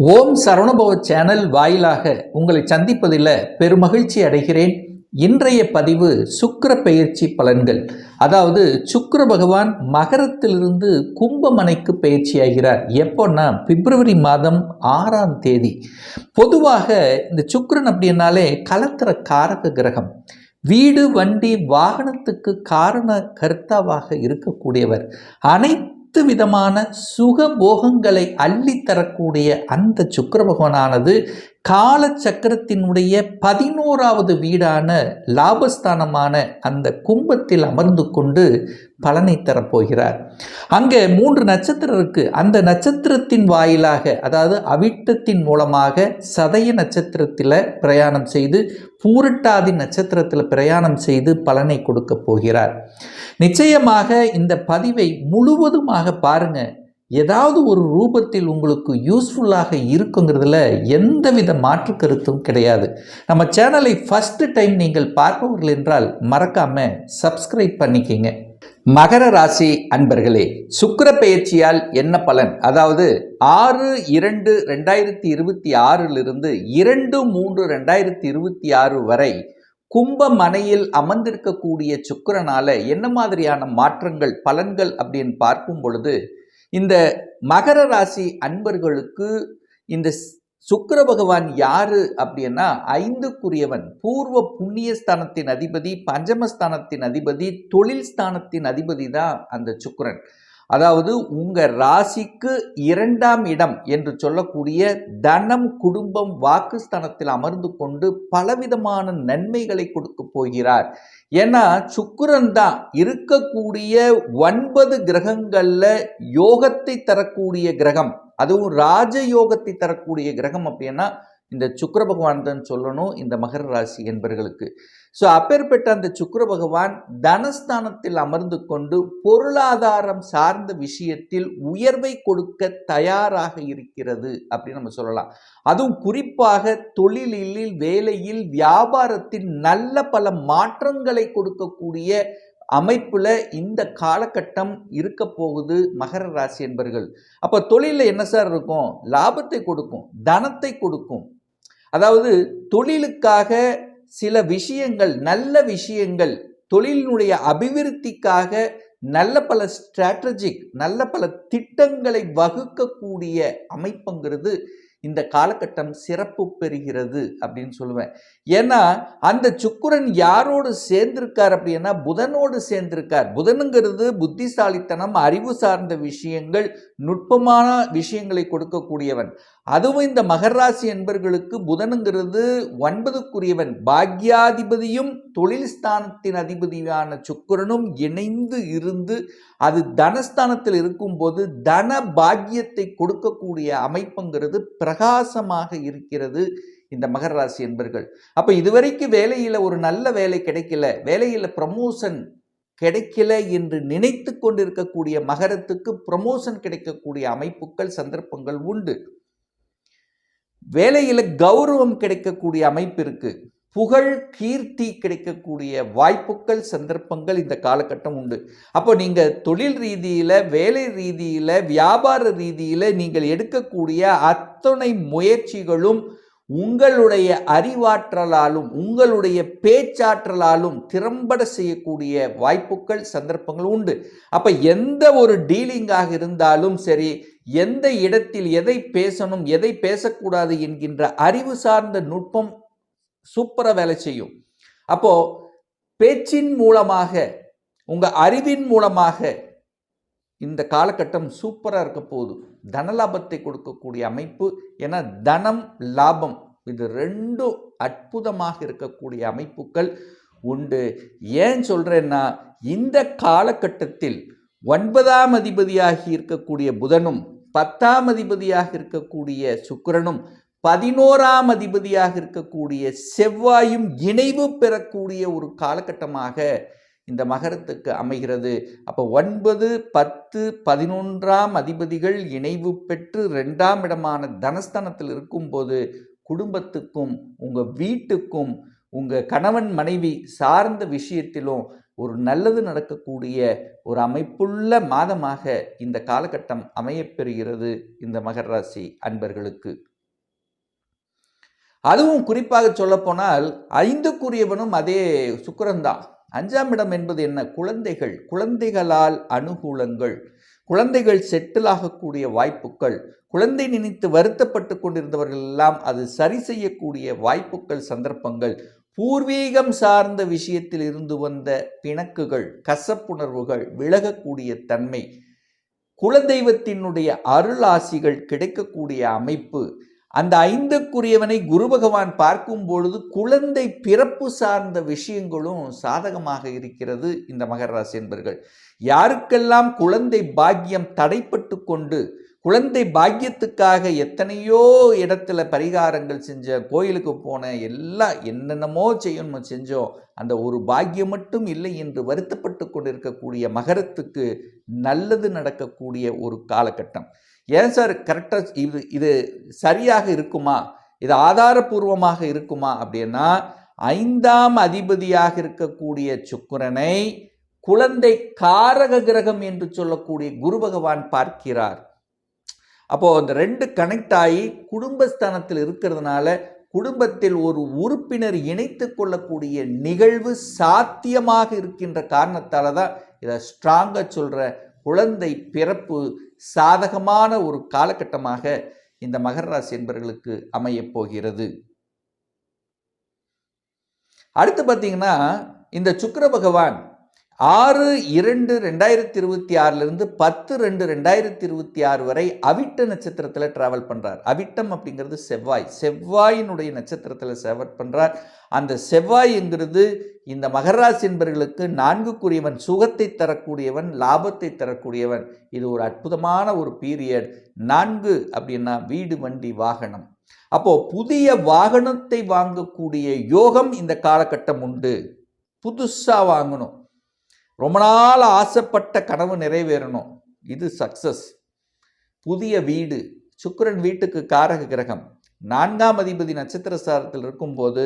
ஓம் Saravanabhava channel வாயிலாக உங்களை சந்திப்பதில் பெருமகிழ்ச்சி அடைகிறேன். இன்றைய பதிவு சுக்கிர பெயர்ச்சி பலன்கள். அதாவது சுக்கிர பகவான் மகரத்திலிருந்து கும்பமனைக்கு பெயர்ச்சியாகிறார். எப்போன்னா பிப்ரவரி மாதம் 6ஆம் தேதி. பொதுவாக இந்த சுக்கிரன் அப்படின்னாலே கலத்திர காரக கிரகம். வீடு வண்டி வாகனத்துக்கு காரண கர்த்தாவாக இருக்கக்கூடியவர். அனைத்து விதமான சுகபோகங்களை அள்ளித்தரக்கூடிய அந்த சுக்கிர பகவானானது கால சக்கரத்தினுடைய 11வது வீடான லாபஸ்தானமான அந்த கும்பத்தில் அமர்ந்து கொண்டு பலனை தரப்போகிறார். அங்கே 3 நட்சத்திரம் இருக்கு. அந்த நட்சத்திரத்தின் வாயிலாக, அதாவது அவிட்டத்தின் மூலமாக சதய நட்சத்திரத்தில் பிரயாணம் செய்து பூரட்டாதி நட்சத்திரத்தில் பிரயாணம் செய்து பலனை கொடுக்க போகிறார். நிச்சயமாக இந்த பதிவை முழுவதுமாக பாருங்க. ஏதாவது ஒரு ரூபத்தில் உங்களுக்கு யூஸ்ஃபுல்லாக இருக்குங்கிறதுல எந்தவித மாற்று கருத்தும் கிடையாது. நம்ம சேனலை ஃபர்ஸ்ட் டைம் நீங்கள் பார்ப்பவர்கள் என்றால் மறக்காம சப்ஸ்கிரைப் பண்ணிக்கிங்க. மகர ராசி அன்பர்களே, சுக்கிர பெயர்ச்சியால் என்ன பலன்? அதாவது 6/2/2026 2/3/2026 வரை கும்பமனையில் அமர்ந்திருக்கக்கூடிய சுக்கிரனால என்ன மாதிரியான மாற்றங்கள் பலன்கள் அப்படின்னு பார்க்கும் பொழுது, இந்த மகர ராசி அன்பர்களுக்கு இந்த சுக்கிர பகவான் யாரு அப்படின்னா 5க்குரியவன், பூர்வ புண்ணிய ஸ்தானத்தின் அதிபதி, பஞ்சமஸ்தானத்தின் அதிபதி, தொழில் ஸ்தானத்தின் அதிபதி தான் அந்த சுக்கிரன். அதாவது உங்க ராசிக்கு 2ஆம் இடம் என்று சொல்லக்கூடிய தனம், குடும்பம், வாக்குஸ்தானத்தில் அமர்ந்து கொண்டு பலவிதமான நன்மைகளை கொடுக்க போகிறார். ஏன்னா சுக்கிரன் தான் இருக்கக்கூடிய 9 கிரகங்கள்ல யோகத்தை தரக்கூடிய கிரகம். அதுவும் ராஜயோகத்தை தரக்கூடிய கிரகம் அப்படின்னா இந்த சுக்கிர பகவான் தான் சொல்லணும் இந்த மகர ராசி என்பர்களுக்கு. ஸோ அப்பேற்பட்ட அந்த சுக்கிர பகவான் தனஸ்தானத்தில் அமர்ந்து கொண்டு பொருளாதாரம் சார்ந்த விஷயத்தில் உயர்வை கொடுக்க தயாராக இருக்கிறது அப்படின்னு நம்ம சொல்லலாம். அதுவும் குறிப்பாக தொழிலில், வேலையில், வியாபாரத்தில் நல்ல பல மாற்றங்களை கொடுக்கக்கூடிய அமைப்புல இந்த காலகட்டம் இருக்க போகுது மகர ராசி என்பர்கள். அப்ப தொழிலில் என்ன சார் இருக்கும்? லாபத்தை கொடுக்கும், தனத்தை கொடுக்கும். அதாவது தொழிலுக்காக சில விஷயங்கள், நல்ல விஷயங்கள், தொழிலினுடைய அபிவிருத்திக்காக நல்ல பல ஸ்ட்ராட்டஜிக், நல்ல பல திட்டங்களை வகுக்கக்கூடிய அமைப்புங்கிறது இந்த காலகட்டம் சிறப்பு பெறுகிறது அப்படின்னு சொல்லுவேன். ஏன்னா அந்த சுக்கிரன் யாரோடு சேர்ந்திருக்கார் அப்படின்னா புதனோடு சேர்ந்திருக்கார். புதனுங்கிறது புத்திசாலித்தனம், அறிவு சார்ந்த விஷயங்கள், நுட்பமான விஷயங்களை கொடுக்கக்கூடியவன். அதுவும் இந்த மகர ராசி என்பர்களுக்கு புதனுங்கிறது 9க்குரியவன், பாக்யாதிபதியும் தொழில் ஸ்தானத்தின் அதிபதியான சுக்கிரனும் இணைந்து இருந்து அது தனஸ்தானத்தில் இருக்கும்போது தன பாக்கியத்தை கொடுக்கக்கூடிய அமைப்புங்கிறது பிரகாசமாக இருக்கிறது இந்த மகர ராசி என்பர்கள். அப்ப இதுவரைக்கும் வேலையில ஒரு நல்ல வேலை கிடைக்கல, வேலையில ப்ரமோஷன் கிடைக்கல என்று நினைத்து கொண்டிருக்கக்கூடிய மகரத்துக்கு ப்ரமோஷன் கிடைக்கக்கூடிய அமைப்புகள், சந்தர்ப்பங்கள் உண்டு. வேலையில கௌரவம் கிடைக்கக்கூடிய அமைப்பு இருக்கு. புகழ், கீர்த்தி கிடைக்கக்கூடிய வாய்ப்புகள், சந்தர்ப்பங்கள் இந்த காலகட்டம் உண்டு. அப்போ நீங்க தொழில் ரீதியில, வேலை ரீதியில, வியாபார ரீதியில நீங்கள் எடுக்கக்கூடிய அத்தனை முயற்சிகளும் உங்களுடைய அறிவாற்றலாலும் உங்களுடைய பேச்சாற்றலாலும் திறம்பட செய்யக்கூடிய வாய்ப்புகள், சந்தர்ப்பங்கள் உண்டு. அப்ப எந்த ஒரு டீலிங்காக இருந்தாலும் சரி, எந்த இடத்தில் எதை பேசணும், எதை பேசக்கூடாது என்கின்ற அறிவு சார்ந்த நுட்பம் சூப்பரா வேலை செய்யும். அப்போ பேச்சின் மூலமாக, உங்க அறிவின் மூலமாக இந்த காலகட்டம் சூப்பரா இருக்க போகுது. தனலாபத்தை கொடுக்கக்கூடிய அமைப்பு. ஏன்னா தனம், லாபம் இது ரெண்டும் அற்புதமாக இருக்கக்கூடிய அமைப்புகள் உண்டு. ஏன் சொல்றேன்னா இந்த காலகட்டத்தில் 9ஆம் அதிபதியாகி இருக்கக்கூடிய புதனும், 10ஆம் அதிபதியாக இருக்கக்கூடிய சுக்கிரனும், 11ஆம் அதிபதியாக இருக்கக்கூடிய செவ்வாயும் இணைவு பெறக்கூடிய ஒரு காலகட்டமாக இந்த மகரத்துக்கு அமைகிறது. அப்போ 9, 10, 11ஆம் அதிபதிகள் இணைவு பெற்று 2ஆம் இடமான தனஸ்தானத்தில் இருக்கும்போது குடும்பத்துக்கும், உங்க வீட்டுக்கும், உங்க கணவன் மனைவி சார்ந்த விஷயத்திலும் ஒரு நல்லது நடக்கக்கூடிய ஒரு அமைப்புள்ள மாதமாக இந்த காலகட்டம் அமையப்பெறுகிறது இந்த மகர ராசி அன்பர்களுக்கு. அதுவும் குறிப்பாக சொல்லப்போனால் 5க்குரியவனும் அதே சுக்கிரன் தான். 5ஆம் இடம் என்பது என்ன? குழந்தைகள், குழந்தைகளால் அனுகூலங்கள், குழந்தைகள் செட்டில் ஆகக்கூடிய வாய்ப்புகள், குழந்தை நினைத்து வருத்தப்பட்டு கொண்டிருந்தவர்கள் எல்லாம் அது சரி செய்யக்கூடிய வாய்ப்புகள், சந்தர்ப்பங்கள், பூர்வீகம் சார்ந்த விஷயத்தில் இருந்து வந்த பிணக்குகள், கசப்புணர்வுகள் விலகக்கூடிய தன்மை, குலதெய்வத்தினுடைய அருளாசிகள் கிடைக்கக்கூடிய அமைப்பு, அந்த 5க்குரியவனை குரு பகவான் பார்க்கும் பொழுது குழந்தை பிறப்பு சார்ந்த விஷயங்களும் சாதகமாக இருக்கிறது. இந்த மகர ராசி என்பர்கள் யாருக்கெல்லாம் குழந்தை பாக்கியம் தடைப்பட்டு கொண்டு, குழந்தை பாக்கியத்துக்காக எத்தனையோ இடத்துல பரிகாரங்கள் செஞ்ச, கோயிலுக்கு போன, எல்லாம் என்னென்னமோ செய்யணும் செஞ்சோம், அந்த ஒரு பாக்கியம் மட்டும் இல்லை என்று வருத்தப்பட்டு கொண்டிருக்கக்கூடிய மகரத்துக்கு நல்லது நடக்கக்கூடிய ஒரு காலகட்டம். ஏன் சார் கரெக்டாக இது சரியாக இருக்குமா, இது ஆதாரபூர்வமாக இருக்குமா அப்படின்னா, 5ஆம் அதிபதியாக இருக்கக்கூடிய சுக்கிரனை குழந்தை காரக கிரகம் என்று சொல்லக்கூடிய குரு பகவான் பார்க்கிறார். அப்போ அந்த 2 கனெக்ட் ஆகி குடும்பஸ்தானத்தில் இருக்கிறதுனால குடும்பத்தில் ஒரு உறுப்பினர் இணைத்து கொள்ளக்கூடிய நிகழ்வு சாத்தியமாக இருக்கின்ற காரணத்தால தான் இதை ஸ்ட்ராங்காக சொல்ற குழந்தை பிறப்பு சாதகமான ஒரு காலகட்டமாக இந்த மகர ராசி என்பவர்களுக்கு அமையப் போகிறது. அடுத்து பார்த்தீங்கன்னா, இந்த சுக்கிர பகவான் 6/2/2026 10/2/2026 வரை அவிட்ட நட்சத்திரத்தில் டிராவல் பண்றார். அவிட்டம் அப்படிங்கிறது செவ்வாய், செவ்வாயினுடைய நட்சத்திரத்தில் டிராவல் பண்றார். அந்த செவ்வாய் என்கிறது இந்த மகர ராசி என்பவர்களுக்கு 4க்குரியவன், சுகத்தை தரக்கூடியவன், லாபத்தை தரக்கூடியவன். இது ஒரு அற்புதமான ஒரு பீரியட். 4 அப்படின்னா வீடு, வண்டி, வாகனம். அப்போ புதிய வாகனத்தை வாங்கக்கூடிய யோகம் இந்த காலகட்டம் உண்டு. புதுசா வாங்கணும், ரொம்ப நாள் ஆசைப்பட்ட கனவு நிறைவேறணும், இது சக்சஸ். புதிய வீடு, சுக்கிரன் வீட்டுக்கு காரக கிரகம், 4ஆம் அதிபதி நட்சத்திர சாரத்தில் இருக்கும்போது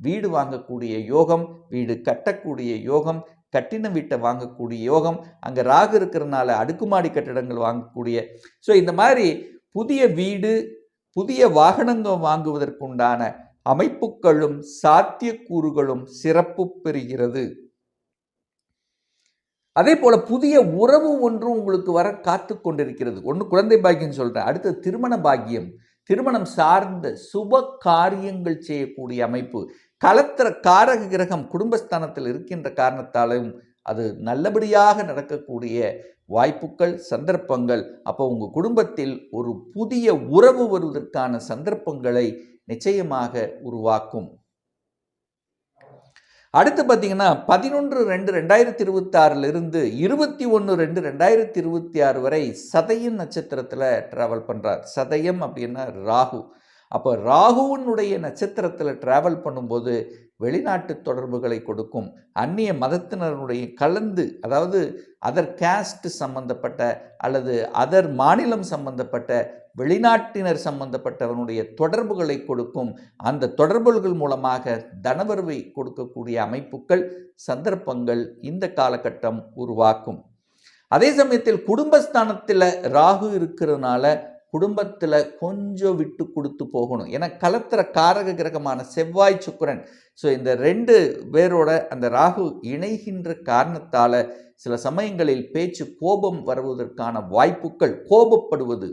வீடு வாங்கக்கூடிய யோகம், வீடு கட்டக்கூடிய யோகம், கட்டின வீட்டை வாங்கக்கூடிய யோகம், அங்கே ராகு இருக்கிறதுனால அடுக்குமாடி கட்டிடங்கள் வாங்கக்கூடிய, ஸோ இந்த மாதிரி புதிய வீடு, புதிய வாகனங்கள் வாங்குவதற்குண்டான அமைப்புகளும் சாத்தியக்கூறுகளும் சிறப்பு பெறுகிறது. அதே போல புதிய உறவு ஒன்றும் உங்களுக்கு வர காத்து கொண்டிருக்கிறது. ஒன்று குழந்தை பாக்கியம் சொல்றேன், அடுத்து திருமண பாக்கியம், திருமணம் சார்ந்த சுப காரியங்கள் செய்யக்கூடிய அமைப்பு. கலத்திர காரக கிரகம் குடும்பஸ்தானத்தில் இருக்கின்ற காரணத்தாலும் அது நல்லபடியாக நடக்கக்கூடிய வாய்ப்புகள், சந்தர்ப்பங்கள். அப்போ உங்கள் குடும்பத்தில் ஒரு புதிய உறவு வருவதற்கான சந்தர்ப்பங்களை நிச்சயமாக உருவாக்கும். அடுத்து பார்த்தீங்கன்னா 11/2/2026 21/2/2026 வரை சதயம் நட்சத்திரத்தில் டிராவல் பண்ணுறார். சதயம் அப்படின்னா ராகு. அப்போ ராகுவினுடைய நட்சத்திரத்தில் டிராவல் பண்ணும்போது வெளிநாட்டு தொடர்புகளை கொடுக்கும், அந்நிய மதத்தினருடைய கலந்து, அதாவது அதர் கேஸ்ட் சம்பந்தப்பட்ட அல்லது அதர் மாநிலம் சம்பந்தப்பட்ட வெளிநாட்டினர் சம்பந்தப்பட்டவனுடைய தொடர்புகளை கொடுக்கும். அந்த தொடர்புகள் மூலமாக தனவரவை கொடுக்கக்கூடிய அமைப்புகள், சந்தர்ப்பங்கள் இந்த காலகட்டம் உருவாக்கும். அதே சமயத்தில் குடும்பஸ்தானத்தில் ராகு இருக்கிறதுனால குடும்பத்தில் கொஞ்சம் விட்டு கொடுத்து போகணும். ஏன்னா கலத்திர காரக கிரகமான செவ்வாய், சுக்கிரன், ஸோ இந்த 2 பேரோட அந்த ராகு இணைகின்ற காரணத்தால் சில சமயங்களில் பேச்சு கோபம் வருவதற்கான வாய்ப்புகள், கோபப்படுவது,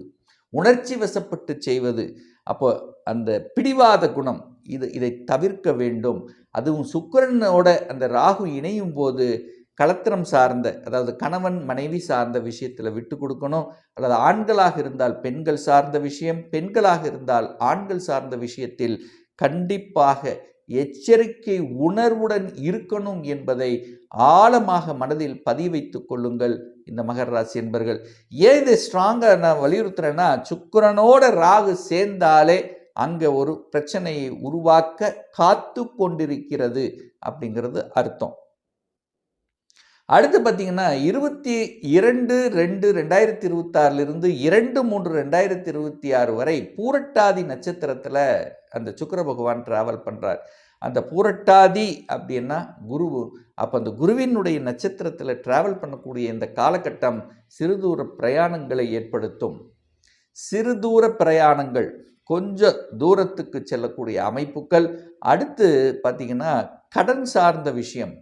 உணர்ச்சி வசப்பட்டு செய்வது, அப்போ அந்த பிடிவாத குணம், இதை தவிர்க்க வேண்டும். அதுவும் சுக்கிரனோட அந்த ராகு இணையும் போது கலத்திரம் சார்ந்த, அதாவது கணவன் மனைவி சார்ந்த விஷயத்தில் விட்டு கொடுக்கணும். அல்லது ஆண்களாக இருந்தால் பெண்கள் சார்ந்த விஷயம், பெண்களாக இருந்தால் ஆண்கள் சார்ந்த விஷயத்தில் கண்டிப்பாக எச்சரிக்கை உணர்வுடன் இருக்கணும் என்பதை ஆழமாக மனதில் பதிவு வைத்துக் கொள்ளுங்கள் இந்த மகர ராசி என்பர்கள். ஏன் இதை ஸ்ட்ராங்காக நான் வலியுறுத்துறேன்னா, சுக்கிரனோட ராகு சேர்ந்தாலே அங்கே ஒரு பிரச்சனையை உருவாக்க காத்து கொண்டிருக்கிறது அப்படிங்கிறது அர்த்தம். அடுத்து பார்த்தீங்கன்னா 22/2/2026 2/3/2026 வரை பூரட்டாதி நட்சத்திரத்தில் அந்த சுக்கிர பகவான் டிராவல் பண்ணுறார். அந்த பூரட்டாதி அப்படின்னா குரு. அப்போ அந்த குருவினுடைய நட்சத்திரத்தில் டிராவல் பண்ணக்கூடிய இந்த காலகட்டம் சிறுதூர பிரயாணங்களை ஏற்படுத்தும். சிறு தூர பிரயாணங்கள், கொஞ்சம் தூரத்துக்கு செல்லக்கூடிய அமைப்புகள். அடுத்து பார்த்தீங்கன்னா கடன் சார்ந்த விஷயம்,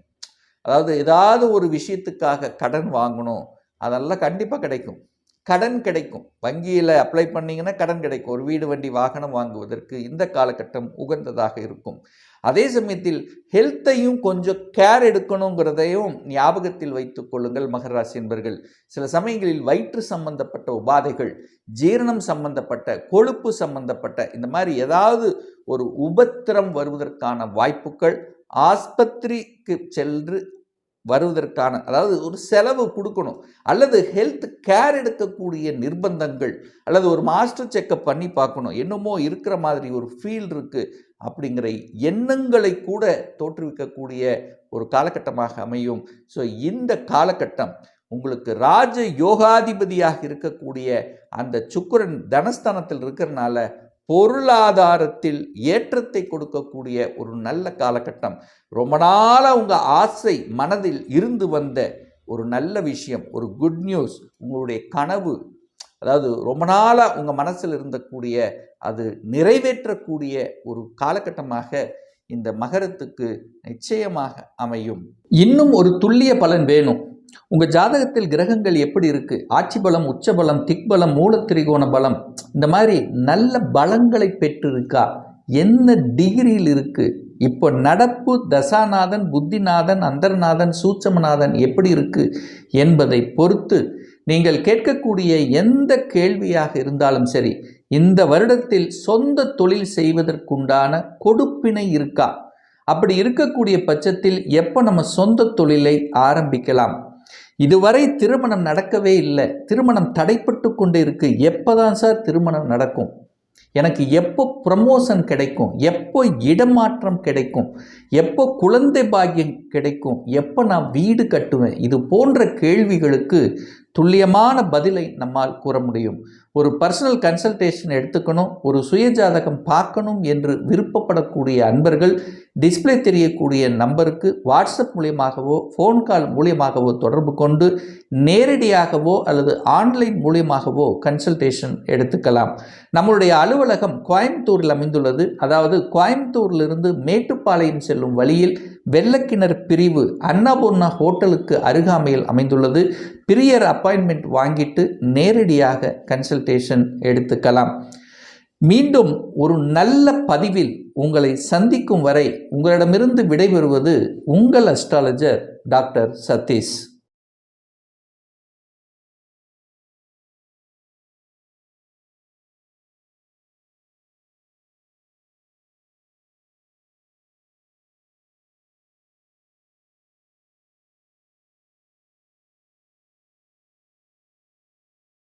அதாவது ஏதாவது ஒரு விஷயத்துக்காக கடன் வாங்கணும், அதெல்லாம் கண்டிப்பாக கிடைக்கும். கடன் கிடைக்கும், வங்கியில் அப்ளை பண்ணிங்கன்னா கடன் கிடைக்கும். ஒரு வீடு வண்டி வாகனம் வாங்குவதற்கு இந்த காலகட்டம் உகந்ததாக இருக்கும். அதே சமயத்தில் ஹெல்த்தையும் கொஞ்சம் கேர் எடுக்கணுங்கிறதையும் ஞாபகத்தில் வைத்துக் கொள்ளுங்கள் மகர ராசி என்பர்கள். சில சமயங்களில் வயிற்று சம்பந்தப்பட்ட உபாதைகள், ஜீரணம் சம்பந்தப்பட்ட, கொழுப்பு சம்பந்தப்பட்ட இந்த மாதிரி ஏதாவது ஒரு உபத்திரம் வருவதற்கான வாய்ப்புகள், ஆஸ்பத்திரிக்கு சென்று வருவதற்கான, அதாவது ஒரு செலவு கொடுக்கணும், அல்லது ஹெல்த் கேர் எடுக்கக்கூடிய நிர்பந்தங்கள், அல்லது ஒரு மாஸ்டர் செக்கப் பண்ணி பார்க்கணும், என்னமோ இருக்கிற மாதிரி ஒரு ஃபீல் இருக்குது அப்படிங்கிற எண்ணங்களை கூட தோற்றுவிக்கக்கூடிய ஒரு காலகட்டமாக அமையும். ஸோ இந்த காலகட்டம் உங்களுக்கு ராஜ யோகாதிபதியாக இருக்கக்கூடிய அந்த சுக்கிரன் தனஸ்தானத்தில் இருக்கிறனால பொருளாதாரத்தில் ஏற்றத்தை கொடுக்கக்கூடிய ஒரு நல்ல காலகட்டம். ரொம்ப நாளாக உங்கள் ஆசை மனதில் இருந்து வந்த ஒரு நல்ல விஷயம், ஒரு குட் நியூஸ், உங்களுடைய கனவு, அதாவது ரொம்ப நாளாக உங்கள் மனசில் இருந்தக்கூடிய அது நிறைவேற்றக்கூடிய ஒரு காலகட்டமாக இந்த மகரத்துக்கு நிச்சயமாக அமையும். இன்னும் ஒரு துல்லிய பலன் வேணும். உங்கள் ஜாதகத்தில் கிரகங்கள் எப்படி இருக்குது, ஆட்சி பலம், உச்ச பலம், திக்பலம், மூலத்திரிகோண பலம், இந்த மாதிரி நல்ல பலங்களை பெற்றிருக்கா, என்ன டிகிரியில் இருக்குது, இப்போ நடப்பு தசாநாதன், புத்திநாதன், அந்தர்நாதன், சூட்சமநாதன் எப்படி இருக்குது என்பதை பொறுத்து நீங்கள் கேட்கக்கூடிய எந்த கேள்வியாக இருந்தாலும் சரி, இந்த வருடத்தில் சொந்த தொழில் செய்வதற்குண்டான கொடுப்பினை இருக்கா, அப்படி இருக்கக்கூடிய பட்சத்தில் எப்போ நம்ம சொந்த தொழிலை ஆரம்பிக்கலாம், இதுவரை திருமணம் நடக்கவே இல்லை, திருமணம் தடைப்பட்டு கொண்டு இருக்கு, எப்போதான் சார் திருமணம் நடக்கும், எனக்கு எப்போ ப்ரமோஷன் கிடைக்கும், எப்போ இடமாற்றம் கிடைக்கும், எப்போ குழந்தை பாக்கியம் கிடைக்கும், எப்போ நான் வீடு கட்டுவேன், இது போன்ற கேள்விகளுக்கு துல்லியமான பதிலை நம்மால் கூற முடியும். ஒரு பர்சனல் கன்சல்டேஷன் எடுத்துக்கணும், ஒரு சுயஜாதகம் பார்க்கணும் என்று விருப்பப்படக்கூடிய அன்பர்கள் டிஸ்பிளே தெரியக்கூடிய நம்பருக்கு வாட்ஸ்அப் மூலியமாகவோ ஃபோன் கால் மூலியமாகவோ தொடர்பு கொண்டு நேரடியாகவோ அல்லது ஆன்லைன் மூலியமாகவோ கன்சல்டேஷன் எடுத்துக்கலாம். நம்மளுடைய அலுவலகம் கோயம்புத்தூரில் அமைந்துள்ளது. அதாவது கோயம்புத்தூரிலிருந்து மேட்டுப்பாளையம் செல்லும் வழியில் வெள்ளக்கிணர் பிரிவு அன்னபூர்ணா ஹோட்டலுக்கு அருகாமையில் அமைந்துள்ளது. பிரியர் அப்பாயின்மெண்ட் வாங்கிட்டு நேரடியாக கன்சல்டேஷன் எடுத்துக்கலாம். மீண்டும் ஒரு நல்ல பதிவில் உங்களை சந்திக்கும் வரை உங்களிடமிருந்து விடைபெறுவது உங்கள் அஸ்ட்ராலஜர் டாக்டர் சதீஷ்.